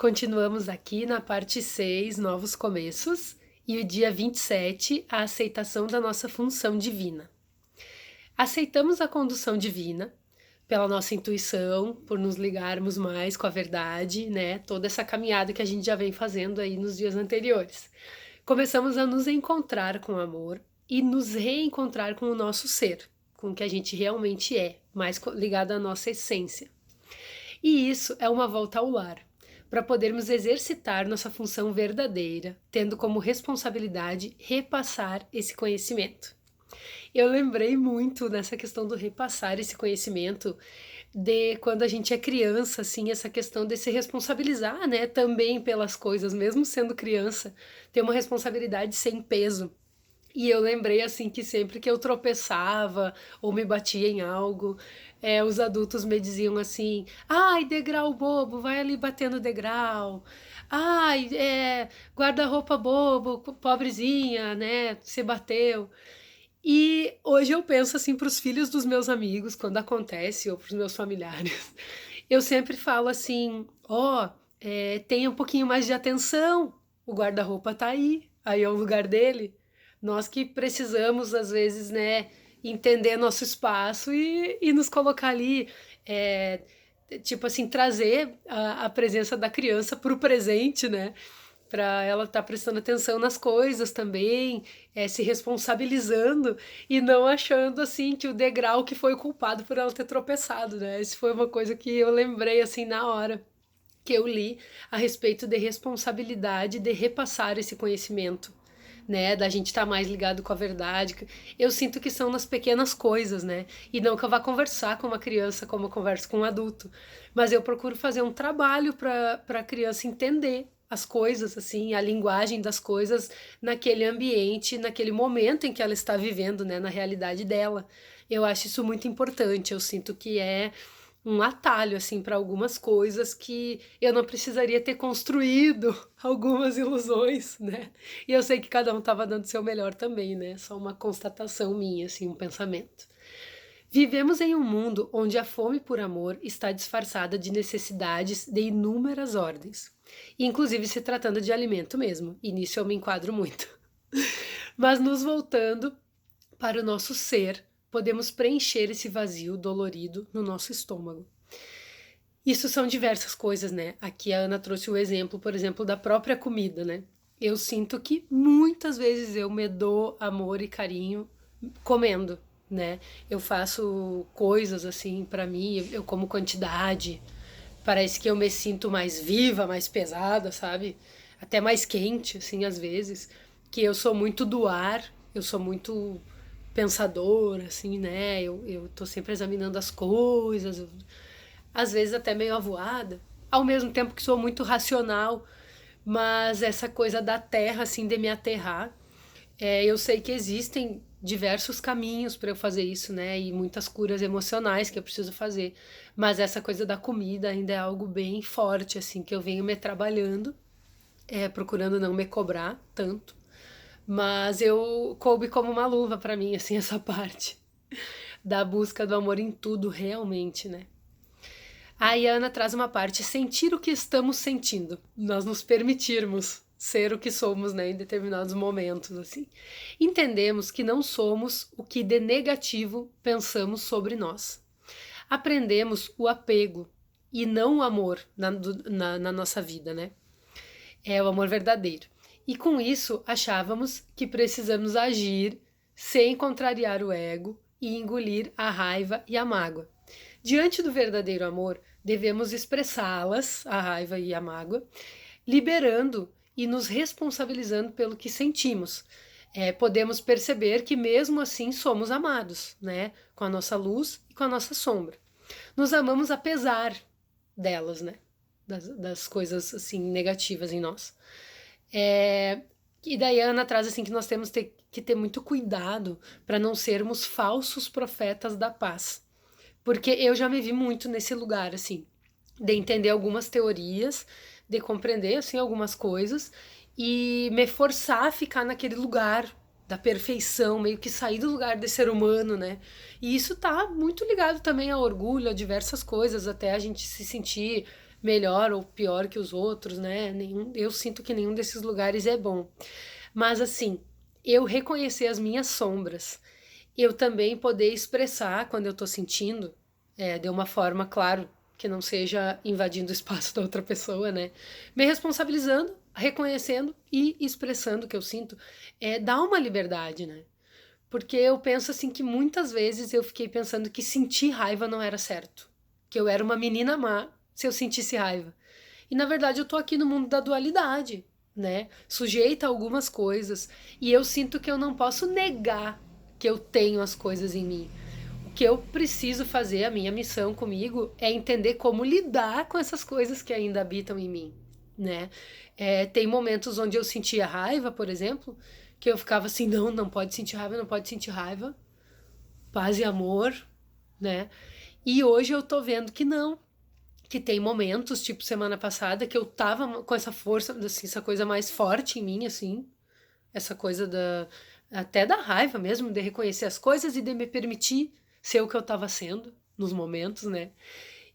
Continuamos aqui na parte 6, novos começos, e o dia 27, a aceitação da nossa função divina. Aceitamos a condução divina pela nossa intuição, por nos ligarmos mais com a verdade, né? Toda essa caminhada que a gente já vem fazendo aí nos dias anteriores. Começamos a nos encontrar com o amor e nos reencontrar com o nosso ser, com o que a gente realmente é, mais ligado à nossa essência. E isso é uma volta ao lar, para podermos exercitar nossa função verdadeira, tendo como responsabilidade repassar esse conhecimento. Eu lembrei muito nessa questão do repassar esse conhecimento de quando a gente é criança, assim, essa questão de se responsabilizar, né, também pelas coisas, mesmo sendo criança, ter uma responsabilidade sem peso. E eu lembrei assim que sempre que eu tropeçava ou me batia em algo, os adultos me diziam assim: ai, degrau bobo, vai ali batendo degrau. Ai, guarda-roupa bobo, pobrezinha, né? Se bateu. E hoje eu penso assim para os filhos dos meus amigos, quando acontece, ou para os meus familiares, eu sempre falo assim: ó, tenha um pouquinho mais de atenção, o guarda-roupa tá aí é o lugar dele. Nós que precisamos, às vezes, né, entender nosso espaço e nos colocar ali, é, tipo assim, trazer a presença da criança para o presente, né? Para ela estar prestando atenção nas coisas também, se responsabilizando e não achando assim que o degrau que foi o culpado por ela ter tropeçado, né? Isso foi uma coisa que eu lembrei assim na hora que eu li a respeito de responsabilidade de repassar esse conhecimento, né, da gente estar mais ligado com a verdade. Eu sinto que são nas pequenas coisas, né? E não que eu vá conversar com uma criança como eu converso com um adulto, mas eu procuro fazer um trabalho para a criança entender as coisas, assim, a linguagem das coisas naquele ambiente, naquele momento em que ela está vivendo, né, na realidade dela. Eu acho isso muito importante. Eu sinto que é um atalho assim para algumas coisas que eu não precisaria ter construído algumas ilusões, né? E eu sei que cada um estava dando o seu melhor também, né? Só uma constatação minha, assim, um pensamento. Vivemos em um mundo onde a fome por amor está disfarçada de necessidades de inúmeras ordens, inclusive se tratando de alimento mesmo, e nisso eu me enquadro muito. Mas nos voltando para o nosso ser, podemos preencher esse vazio dolorido no nosso estômago. Isso são diversas coisas, né? Aqui a Ana trouxe o exemplo, por exemplo, da própria comida, né? Eu sinto que muitas vezes eu me dou amor e carinho comendo, né? Eu faço coisas assim para mim, eu como quantidade. Parece que eu me sinto mais viva, mais pesada, sabe? Até mais quente, assim, às vezes. Que eu sou muito do ar, eu sou muito pensadora, assim, né? Eu tô sempre examinando as coisas, às vezes até meio avoada, ao mesmo tempo que sou muito racional, mas essa coisa da terra, assim, de me aterrar, eu sei que existem diversos caminhos para eu fazer isso, né? E muitas curas emocionais que eu preciso fazer. Mas essa coisa da comida ainda é algo bem forte, assim, que eu venho me trabalhando, procurando não me cobrar tanto. Mas eu coube como uma luva para mim, assim, essa parte da busca do amor em tudo realmente, né? A Ana traz uma parte, sentir o que estamos sentindo, nós nos permitirmos ser o que somos, né, em determinados momentos, assim. Entendemos que não somos o que de negativo pensamos sobre nós. Aprendemos o apego e não o amor na nossa vida, né? É o amor verdadeiro. E com isso, achávamos que precisamos agir sem contrariar o ego e engolir a raiva e a mágoa. Diante do verdadeiro amor, devemos expressá-las, a raiva e a mágoa, liberando e nos responsabilizando pelo que sentimos. Podemos perceber que mesmo assim somos amados, né? Com a nossa luz e com a nossa sombra. Nos amamos apesar delas, né? Das coisas assim negativas em nós. E daí a Ana traz assim que nós temos que ter muito cuidado para não sermos falsos profetas da paz. Porque eu já me vi muito nesse lugar, assim, de entender algumas teorias, de compreender, assim, algumas coisas e me forçar a ficar naquele lugar da perfeição, meio que sair do lugar de ser humano, né? E isso tá muito ligado também ao orgulho, a diversas coisas, até a gente se sentir melhor ou pior que os outros, né? Eu sinto que nenhum desses lugares é bom. Mas assim, eu reconhecer as minhas sombras, eu também poder expressar quando eu tô sentindo, de uma forma, claro, que não seja invadindo o espaço da outra pessoa, né? Me responsabilizando, reconhecendo e expressando o que eu sinto, dá uma liberdade, né? Porque eu penso assim que muitas vezes eu fiquei pensando que sentir raiva não era certo. Que eu era uma menina má se eu sentisse raiva. E na verdade eu tô aqui no mundo da dualidade, né? Sujeita a algumas coisas. E eu sinto que eu não posso negar que eu tenho as coisas em mim. O que eu preciso fazer, a minha missão comigo, é entender como lidar com essas coisas que ainda habitam em mim, né? Tem momentos onde eu sentia raiva, por exemplo, que eu ficava assim, não, não pode sentir raiva, não pode sentir raiva, paz e amor, né? E hoje eu tô vendo que não, que tem momentos, tipo semana passada, que eu tava com essa força, assim, essa coisa mais forte em mim, assim, essa coisa até da raiva mesmo, de reconhecer as coisas e de me permitir ser o que eu tava sendo nos momentos, né?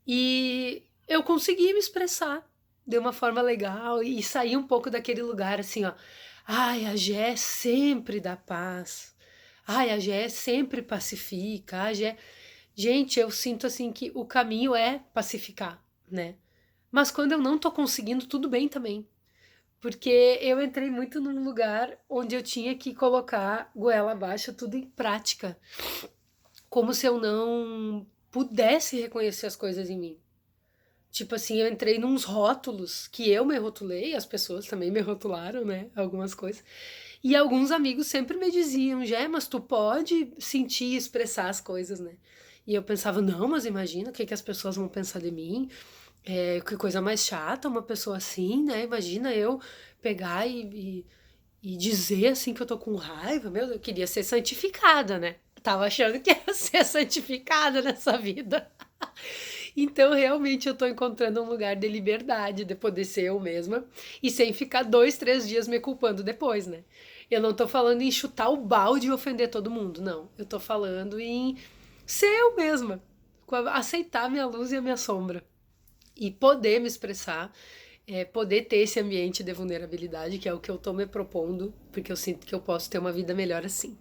E eu consegui me expressar de uma forma legal e sair um pouco daquele lugar assim, ó. Ai, a Gé sempre dá paz. Ai, a Gé sempre pacifica. A Gé... Gente, eu sinto assim que o caminho é pacificar, né? Mas quando eu não tô conseguindo, tudo bem também. Porque eu entrei muito num lugar onde eu tinha que colocar goela abaixo tudo em prática. Como se eu não pudesse reconhecer as coisas em mim. Tipo assim, eu entrei nos rótulos que eu me rotulei, as pessoas também me rotularam, né? Algumas coisas. E alguns amigos sempre me diziam, Jé, mas tu pode sentir e expressar as coisas, né? E eu pensava, não, mas imagina o que, que as pessoas vão pensar de mim. Que coisa mais chata, uma pessoa assim, né? Imagina eu pegar e dizer assim que eu tô com raiva. Meu, eu queria ser santificada, né? Tava achando que ia ser santificada nessa vida. Então, realmente, eu tô encontrando um lugar de liberdade, de poder ser eu mesma e sem ficar 2, 3 dias me culpando depois, né? Eu não tô falando em chutar o balde e ofender todo mundo, não. Eu tô falando em ser eu mesma, aceitar a minha luz e a minha sombra e poder me expressar, poder ter esse ambiente de vulnerabilidade, que é o que eu tô me propondo, porque eu sinto que eu posso ter uma vida melhor assim.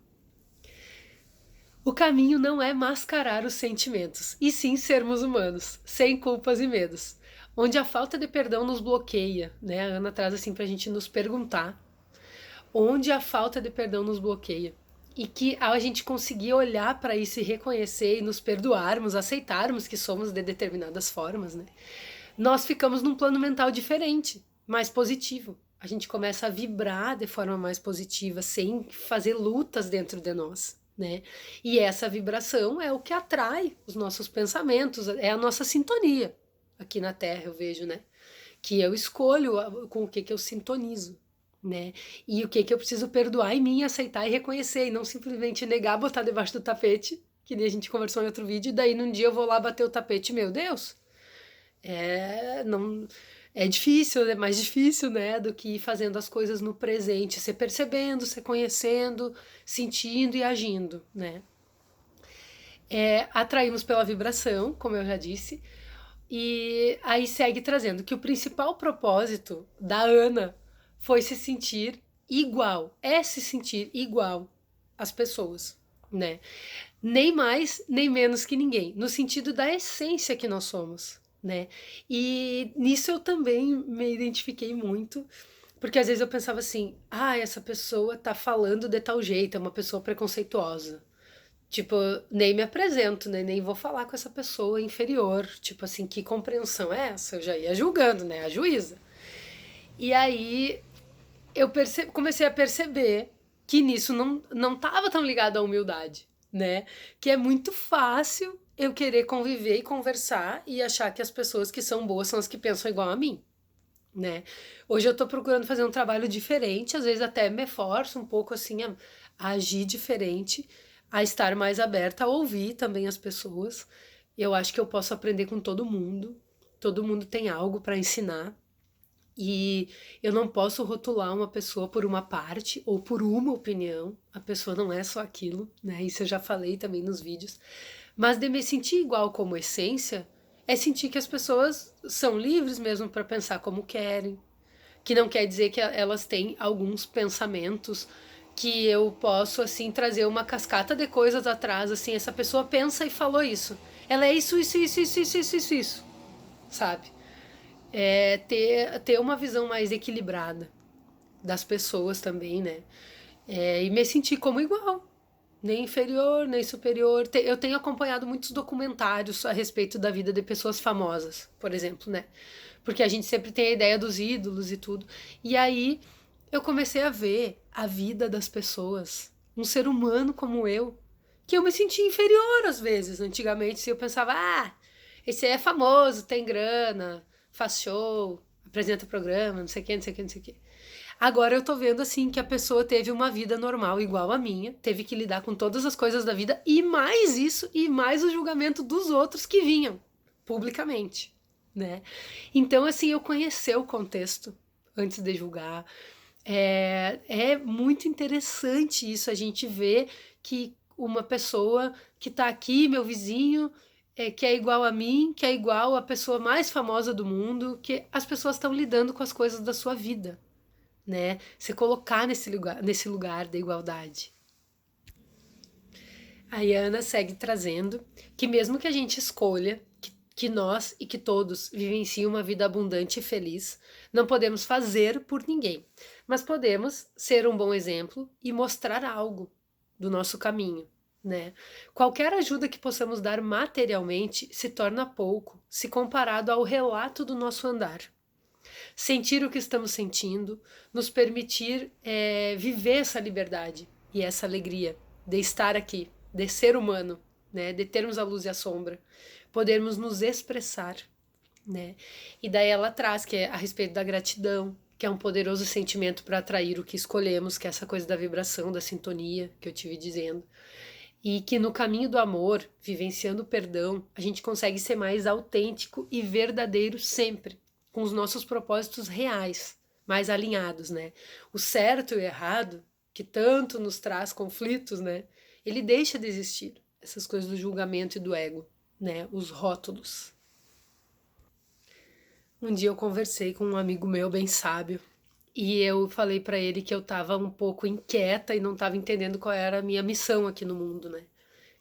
O caminho não é mascarar os sentimentos, e sim sermos humanos, sem culpas e medos. Onde a falta de perdão nos bloqueia, né? A Ana traz assim pra gente nos perguntar onde a falta de perdão nos bloqueia. E que ao a gente conseguir olhar para isso e reconhecer e nos perdoarmos, aceitarmos que somos de determinadas formas, né? Nós ficamos num plano mental diferente, mais positivo. A gente começa a vibrar de forma mais positiva, sem fazer lutas dentro de nós, né? E essa vibração é o que atrai os nossos pensamentos, é a nossa sintonia aqui na Terra, eu vejo, né? Que eu escolho com o que eu sintonizo, né? E o que eu preciso perdoar em mim, aceitar e reconhecer, e não simplesmente negar, botar debaixo do tapete, que nem a gente conversou em outro vídeo, e daí num dia eu vou lá bater o tapete, meu Deus, não, é difícil, é mais difícil, né, do que ir fazendo as coisas no presente, se percebendo, se conhecendo, sentindo e agindo, né. Atraímos pela vibração, como eu já disse, e aí segue trazendo que o principal propósito da Ana foi se sentir igual, se sentir igual às pessoas, né? Nem mais, nem menos que ninguém, no sentido da essência que nós somos, né? E nisso eu também me identifiquei muito, porque às vezes eu pensava assim, essa pessoa tá falando de tal jeito, é uma pessoa preconceituosa. Tipo, nem me apresento, né? Nem vou falar com essa pessoa inferior. Tipo assim, que compreensão é essa? Eu já ia julgando, né? A juíza. E aí eu comecei a perceber que nisso não tava tão ligado à humildade, né? Que é muito fácil eu querer conviver e conversar e achar que as pessoas que são boas são as que pensam igual a mim, né? Hoje eu tô procurando fazer um trabalho diferente, às vezes até me forço um pouco assim a agir diferente, a estar mais aberta a ouvir também as pessoas. Eu acho que eu posso aprender com todo mundo tem algo para ensinar. E eu não posso rotular uma pessoa por uma parte ou por uma opinião. A pessoa não é só aquilo, né? Isso eu já falei também nos vídeos. Mas de me sentir igual como essência, é sentir que as pessoas são livres mesmo para pensar como querem, que não quer dizer que elas têm alguns pensamentos que eu posso, assim, trazer uma cascata de coisas atrás, assim, essa pessoa pensa e falou isso. Ela é isso, sabe? É ter uma visão mais equilibrada das pessoas também, né? E me sentir como igual, nem inferior, nem superior. Eu tenho acompanhado muitos documentários a respeito da vida de pessoas famosas, por exemplo, né? Porque a gente sempre tem a ideia dos ídolos e tudo. E aí eu comecei a ver a vida das pessoas, um ser humano como eu, que eu me sentia inferior às vezes. Antigamente, se eu pensava, esse aí é famoso, tem grana, faz show, apresenta programa, não sei o que, não sei o que, não sei o que. Agora eu tô vendo assim que a pessoa teve uma vida normal igual a minha, teve que lidar com todas as coisas da vida e mais isso e mais o julgamento dos outros que vinham publicamente, né? Então assim, eu conhecer o contexto antes de julgar. É muito interessante isso, a gente vê que uma pessoa que tá aqui, meu vizinho, que é igual a mim, que é igual a pessoa mais famosa do mundo, que as pessoas estão lidando com as coisas da sua vida, né? Se colocar nesse lugar da igualdade. A Ana segue trazendo que mesmo que a gente escolha que nós e que todos vivenciem uma vida abundante e feliz, não podemos fazer por ninguém, mas podemos ser um bom exemplo e mostrar algo do nosso caminho, né? Qualquer ajuda que possamos dar materialmente se torna pouco se comparado ao relato do nosso andar. Sentir o que estamos sentindo, nos permitir viver essa liberdade e essa alegria de estar aqui, de ser humano, né? De termos a luz e a sombra, podermos nos expressar, né? E daí ela traz que é a respeito da gratidão, que é um poderoso sentimento para atrair o que escolhemos, que é essa coisa da vibração, da sintonia que eu tive dizendo. E que no caminho do amor, vivenciando o perdão, a gente consegue ser mais autêntico e verdadeiro sempre, com os nossos propósitos reais, mais alinhados, né? O certo e o errado, que tanto nos traz conflitos, né? Ele deixa de existir, essas coisas do julgamento e do ego, né? Os rótulos. Um dia eu conversei com um amigo meu bem sábio e eu falei para ele que eu estava um pouco inquieta e não estava entendendo qual era a minha missão aqui no mundo, né?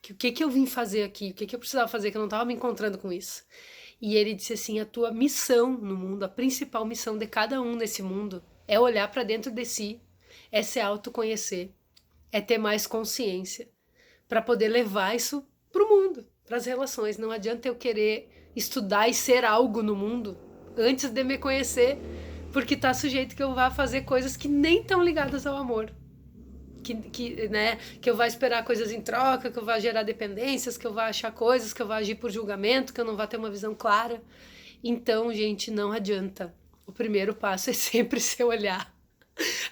Que o que que eu vim fazer aqui? O que que eu precisava fazer que eu não estava me encontrando com isso? E ele disse assim: a tua missão no mundo, a principal missão de cada um nesse mundo é olhar para dentro de si, é se autoconhecer, é ter mais consciência para poder levar isso pro mundo, para as relações. Não adianta eu querer estudar e ser algo no mundo antes de me conhecer, porque tá sujeito que eu vá fazer coisas que nem estão ligadas ao amor. Né, que eu vá esperar coisas em troca, que eu vá gerar dependências, que eu vá achar coisas, que eu vá agir por julgamento, que eu não vá ter uma visão clara. Então, gente, não adianta. O primeiro passo é sempre se olhar.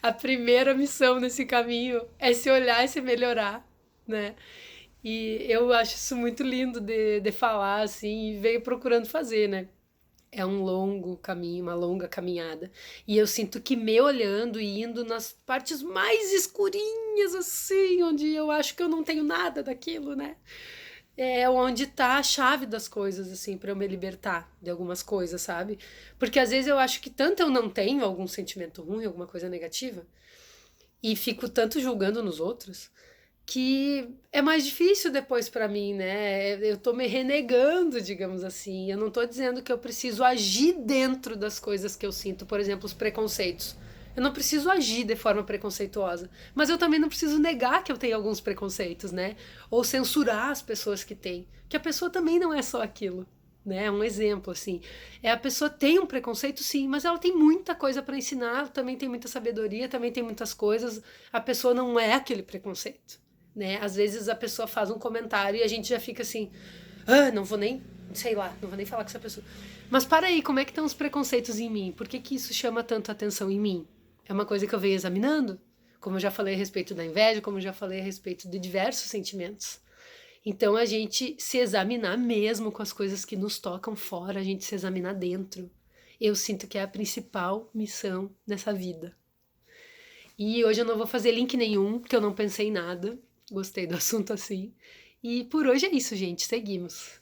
A primeira missão nesse caminho é se olhar e se melhorar, né? E eu acho isso muito lindo de falar, assim, e veio procurando fazer, né? É um longo caminho, uma longa caminhada. E eu sinto que me olhando e indo nas partes mais escurinhas, assim, onde eu acho que eu não tenho nada daquilo, né? É onde tá a chave das coisas, assim, para eu me libertar de algumas coisas, sabe? Porque às vezes eu acho que tanto eu não tenho algum sentimento ruim, alguma coisa negativa, e fico tanto julgando nos outros, que é mais difícil depois para mim, né? Eu tô me renegando, digamos assim. Eu não tô dizendo que eu preciso agir dentro das coisas que eu sinto, por exemplo, os preconceitos. Eu não preciso agir de forma preconceituosa, mas eu também não preciso negar que eu tenho alguns preconceitos, né? Ou censurar as pessoas que têm, que a pessoa também não é só aquilo, né? Um exemplo assim, a pessoa tem um preconceito sim, mas ela tem muita coisa para ensinar, também tem muita sabedoria, também tem muitas coisas. A pessoa não é aquele preconceito, né? Às vezes a pessoa faz um comentário e a gente já fica assim, não vou nem, sei lá, não vou nem falar com essa pessoa. Mas para aí, como é que estão os preconceitos em mim? Por que que isso chama tanto atenção em mim? É uma coisa que eu venho examinando? Como eu já falei a respeito da inveja, como eu já falei a respeito de diversos sentimentos. Então a gente se examinar mesmo com as coisas que nos tocam fora, a gente se examinar dentro. Eu sinto que é a principal missão nessa vida. E hoje eu não vou fazer link nenhum, porque eu não pensei em nada. Gostei do assunto assim. E por hoje é isso, gente. Seguimos.